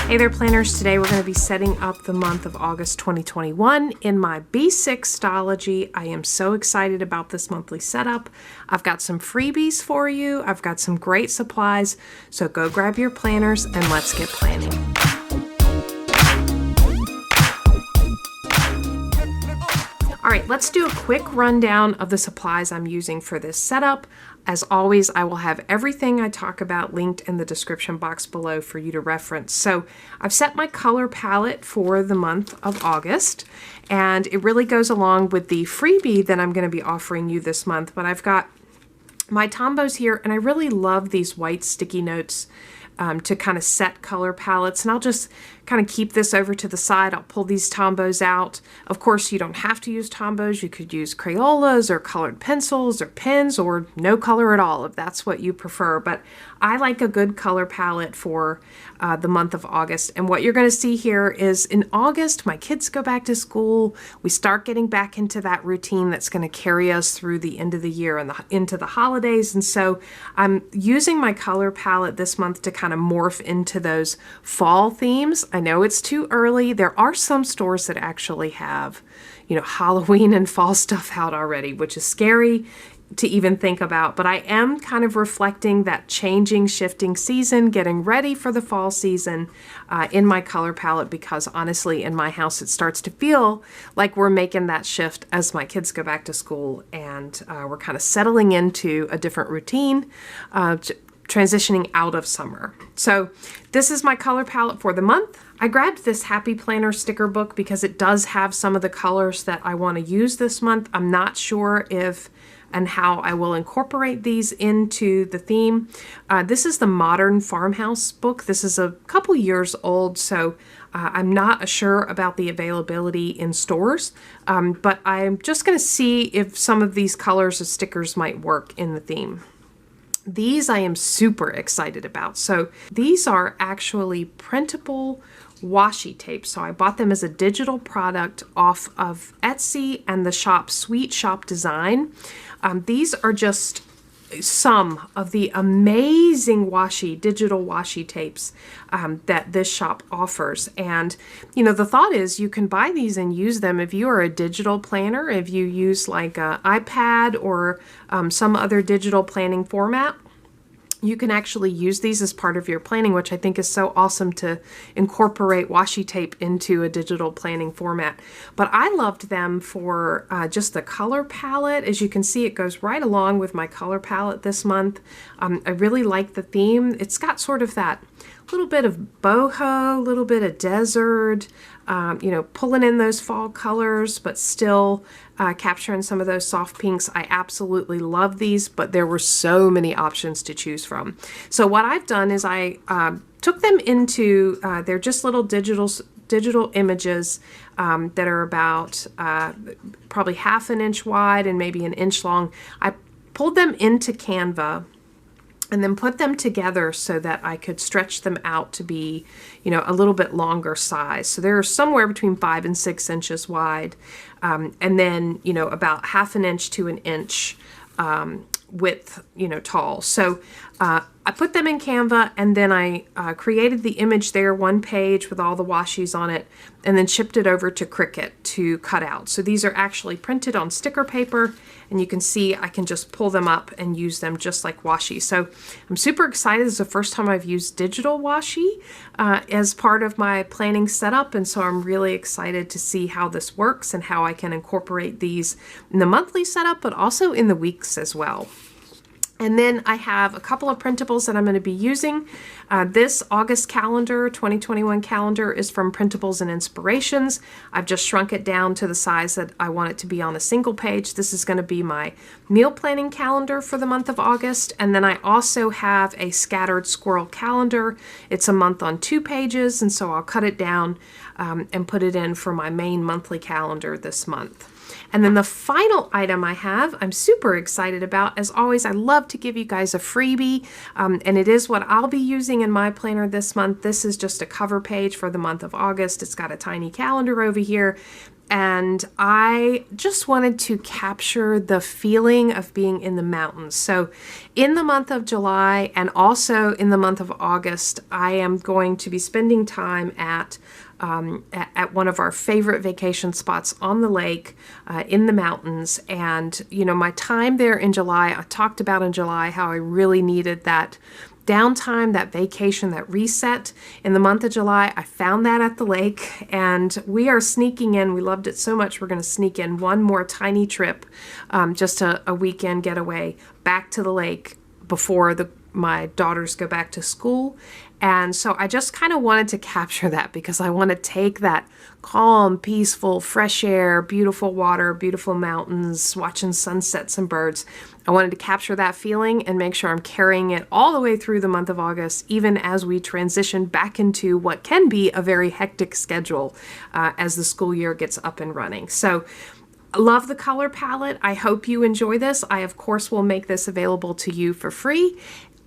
Hey there, planners. Today we're going to be setting up the month of August 2021 in my B6stology. I am so excited about this monthly setup. I've got some freebies for you. I've got some great supplies. So go grab your planners and let's get planning. All right, let's do a quick rundown of the supplies I'm using for this setup. As always, I will have everything I talk about linked in the description box below for you to reference. So I've set my color palette for the month of August, and it really goes along with the freebie that I'm going to be offering you this month. But I've got my Tombos here, and I really love these white sticky notes to kind of set color palettes, and I'll just kind of keep this over to the side. I'll pull these Tombos out. Of course, you don't have to use Tombos. You could use Crayolas or colored pencils or pens or no color at all if that's what you prefer. But I like a good color palette for the month of August. And what you're going to see here is in August, my kids go back to school. We start getting back into that routine that's going to carry us through the end of the year and into the holidays. And so I'm using my color palette this month to kind of morph into those fall themes. I know it's too early. There are some stores that actually have, Halloween and fall stuff out already, which is scary to even think about. But I am kind of reflecting that changing, shifting season, getting ready for the fall season in my color palette, because honestly, in my house, it starts to feel like we're making that shift as my kids go back to school, and we're kind of settling into a different routine, transitioning out of summer. So this is my color palette for the month. I grabbed this Happy Planner sticker book because it does have some of the colors that I want to use this month. I'm not sure if and how I will incorporate these into the theme. This is the Modern Farmhouse book. This is a couple years old, so I'm not sure about the availability in stores, but I'm just going to see if some of these colors of stickers might work in the theme. These I am super excited about. So these are actually printable washi tape. So I bought them as a digital product off of Etsy and the shop Sweet Shop Design. These are just some of the amazing digital washi tapes that this shop offers. And, the thought is you can buy these and use them if you are a digital planner, if you use like an iPad or some other digital planning format. You can actually use these as part of your planning, which I think is so awesome to incorporate washi tape into a digital planning format. But I loved them for just the color palette. As you can see, it goes right along with my color palette this month. I really like the theme. It's got sort of that little bit of boho, a little bit of desert, pulling in those fall colors, but still capturing some of those soft pinks. I absolutely love these, but there were so many options to choose from. So what I've done is I took them into, they're just little digital images that are about probably half an inch wide and maybe an inch long. I pulled them into Canva and then put them together so that I could stretch them out to be, a little bit longer size. So they're somewhere between 5 and 6 inches wide, and then, about half an inch to an inch width, tall. So I put them in Canva, and then I created the image there, one page with all the washis on it, and then shipped it over to Cricut to cut out. So these are actually printed on sticker paper, and you can see I can just pull them up and use them just like washi. So I'm super excited. This is the first time I've used digital washi as part of my planning setup, and so I'm really excited to see how this works and how I can incorporate these in the monthly setup, but also in the weeks as well. And then I have a couple of printables that I'm going to be using. This August calendar, 2021 calendar, is from Printables and Inspirations. I've just shrunk it down to the size that I want it to be on a single page. This is going to be my meal planning calendar for the month of August. And then I also have a scattered squirrel calendar. It's a month on 2 pages, and so I'll cut it down and put it in for my main monthly calendar this month. And then the final item I have, I'm super excited about. As always, I love to give you guys a freebie, and it is what I'll be using in my planner this month. This is just a cover page for the month of August. It's got a tiny calendar over here. and I just wanted to capture the feeling of being in the mountains. So in the month of July and also in the month of August, I am going to be spending time at one of our favorite vacation spots on the lake in the mountains. And, you know, my time there in July, I talked about in July how I really needed that downtime, that vacation, that reset. In the month of July, I found that at the lake, and we are sneaking in. We loved it so much, we're going to sneak in one more tiny trip, just a weekend getaway back to the lake before my daughters go back to school. And so I just kind of wanted to capture that because I want to take that calm, peaceful, fresh air, beautiful water, beautiful mountains, watching sunsets and birds. I wanted to capture that feeling and make sure I'm carrying it all the way through the month of August, even as we transition back into what can be a very hectic schedule as the school year gets up and running. So love the color palette. I hope you enjoy this. I, of course, will make this available to you for free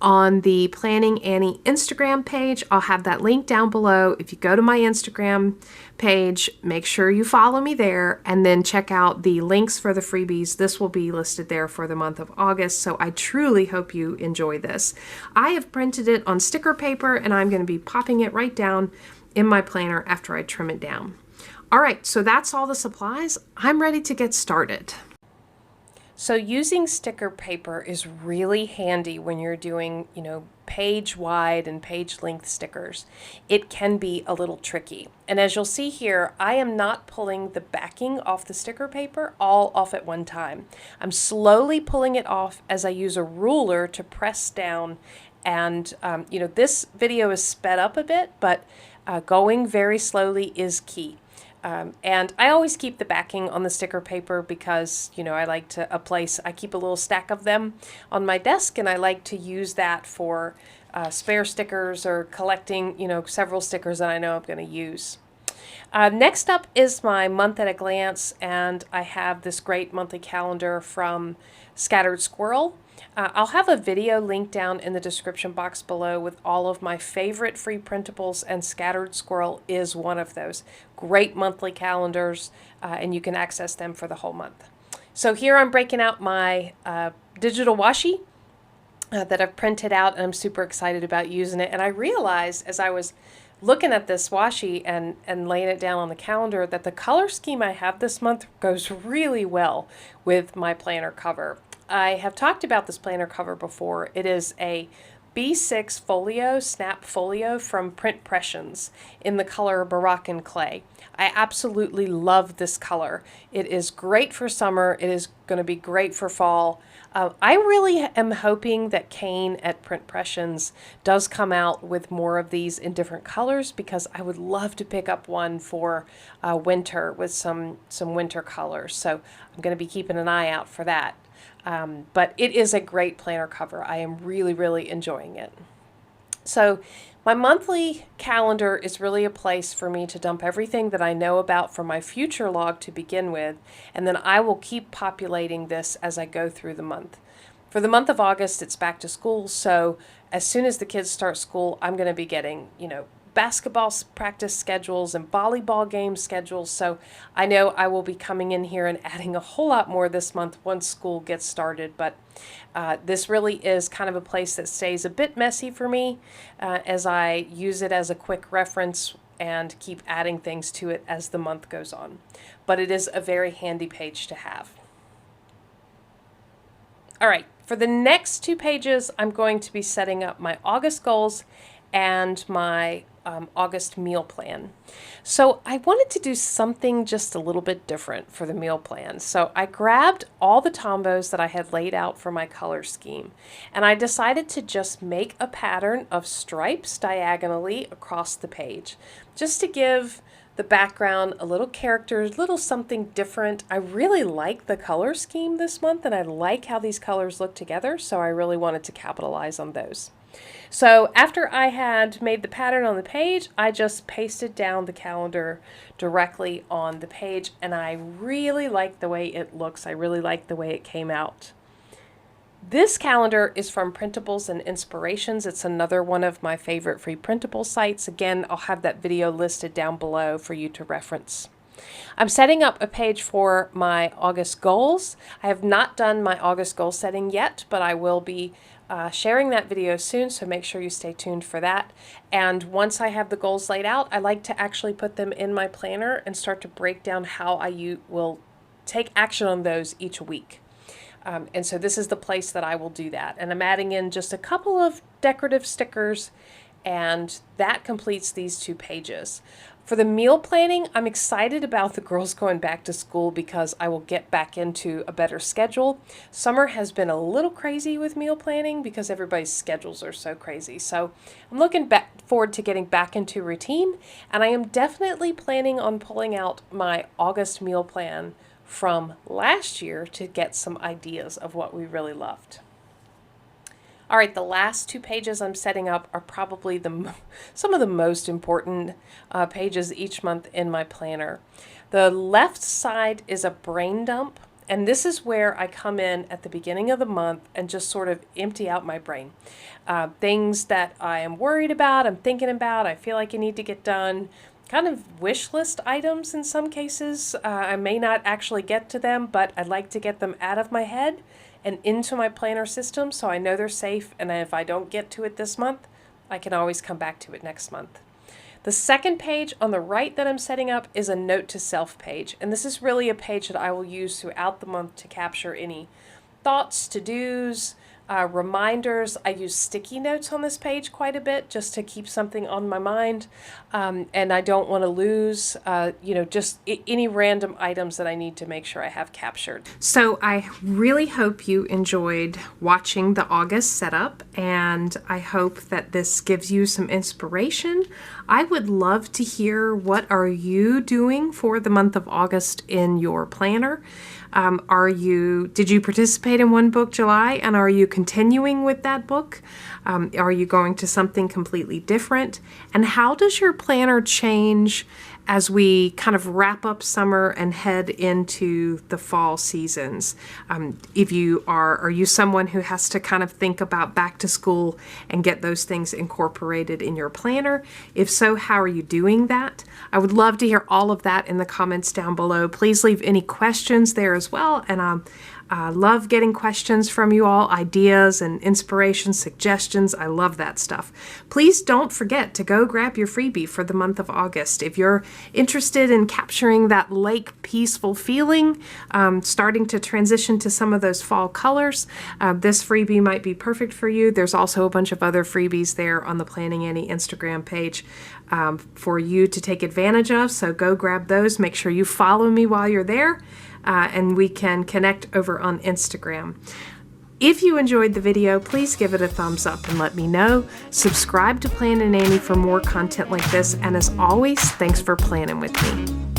on the Planning Annie Instagram page. I'll have that link down below. If you go to my Instagram page, make sure you follow me there and then check out the links for the freebies. This will be listed there for the month of August. So I truly hope you enjoy this. I have printed it on sticker paper and I'm going to be popping it right down in my planner after I trim it down. All right, so that's all the supplies. I'm ready to get started. So using sticker paper is really handy when you're doing, you know, page wide and page length stickers. It can be a little tricky. And as you'll see here, I am not pulling the backing off the sticker paper all off at one time. I'm slowly pulling it off as I use a ruler to press down. And, you know, this video is sped up a bit, but going very slowly is key. And I always keep the backing on the sticker paper because, you know, I like to I keep a little stack of them on my desk, and I like to use that for spare stickers or collecting, you know, several stickers that I know I'm going to use. Next up is my month at a glance, and I have this great monthly calendar from Scattered Squirrel. I'll have a video link down in the description box below with all of my favorite free printables, and Scattered Squirrel is one of those. Great monthly calendars, and you can access them for the whole month. So here I'm breaking out my digital washi that I've printed out, and I'm super excited about using it. And I realized as I was looking at this washi and laying it down on the calendar that the color scheme I have this month goes really well with my planner cover. I have talked about this planner cover before. It is a B6 folio, snap folio from Printpressions in the color Moroccan Clay. I absolutely love this color. It is great for summer. It is going to be great for fall. I really am hoping that Kane at Printpressions does come out with more of these in different colors, because I would love to pick up one for winter with some winter colors. So I'm going to be keeping an eye out for that. But it is a great planner cover. I am really, really enjoying it. So my monthly calendar is really a place for me to dump everything that I know about for my future log to begin with, and then I will keep populating this as I go through the month. For the month of August, it's back to school, so as soon as the kids start school, I'm going to be getting, you know, basketball practice schedules and volleyball game schedules. So I know I will be coming in here and adding a whole lot more this month once school gets started. But this really is kind of a place that stays a bit messy for me as I use it as a quick reference and keep adding things to it as the month goes on. But it is a very handy page to have. All right, for the next 2 pages, I'm going to be setting up my August goals and my August meal plan. So I wanted to do something just a little bit different for the meal plan. So I grabbed all the tombos that I had laid out for my color scheme, and I decided to just make a pattern of stripes diagonally across the page, just to give the background a little character, a little something different. I really like the color scheme this month, and I like how these colors look together, so I really wanted to capitalize on those. So after I had made the pattern on the page, I just pasted down the calendar directly on the page, and I really like the way it looks. I really like the way it came out. This calendar is from Printables and Inspirations. It's another one of my favorite free printable sites. Again, I'll have that video listed down below for you to reference. I'm setting up a page for my August goals. I have not done my August goal setting yet, but I will be sharing that video soon, so make sure you stay tuned for that. And once I have the goals laid out, I like to actually put them in my planner and start to break down how I will take action on those each week. And so this is the place that I will do that. And I'm adding in just a couple of decorative stickers, and that completes these 2 pages. For the meal planning, I'm excited about the girls going back to school because I will get back into a better schedule. Summer has been a little crazy with meal planning because everybody's schedules are so crazy. So I'm looking forward to getting back into routine, and I am definitely planning on pulling out my August meal plan from last year to get some ideas of what we really loved. All right, the last 2 pages I'm setting up are probably some of the most important pages each month in my planner. The left side is a brain dump, and this is where I come in at the beginning of the month and just sort of empty out my brain. Things that I am worried about, I'm thinking about, I feel like I need to get done, kind of wish list items in some cases. I may not actually get to them, but I'd like to get them out of my head and into my planner system so I know they're safe, and if I don't get to it this month, I can always come back to it next month. The second page on the right that I'm setting up is a note to self page, and this is really a page that I will use throughout the month to capture any thoughts, to-dos, reminders. I use sticky notes on this page quite a bit just to keep something on my mind, and I don't want to lose just any random items that I need to make sure I have captured. So I really hope you enjoyed watching the August setup, and I hope that this gives you some inspiration. I would love to hear, what are you doing for the month of August in your planner? Did you participate in One Book July, and are you continuing with that book? Are you going to something completely different? And how does your planner change as we kind of wrap up summer and head into the fall seasons? Are you someone who has to kind of think about back to school and get those things incorporated in your planner? If so, how are you doing that? I would love to hear all of that in the comments down below. Please leave any questions there as well, and I love getting questions from you all, ideas and inspiration, suggestions. I love that stuff. Please don't forget to go grab your freebie for the month of August. If you're interested in capturing that lake peaceful feeling, starting to transition to some of those fall colors, this freebie might be perfect for you. There's also a bunch of other freebies there on the Planning Annie Instagram page for you to take advantage of. So go grab those. Make sure you follow me while you're there. And we can connect over on Instagram. If you enjoyed the video, please give it a thumbs up and let me know. Subscribe to Planning Annie for more content like this. And as always, thanks for planning with me.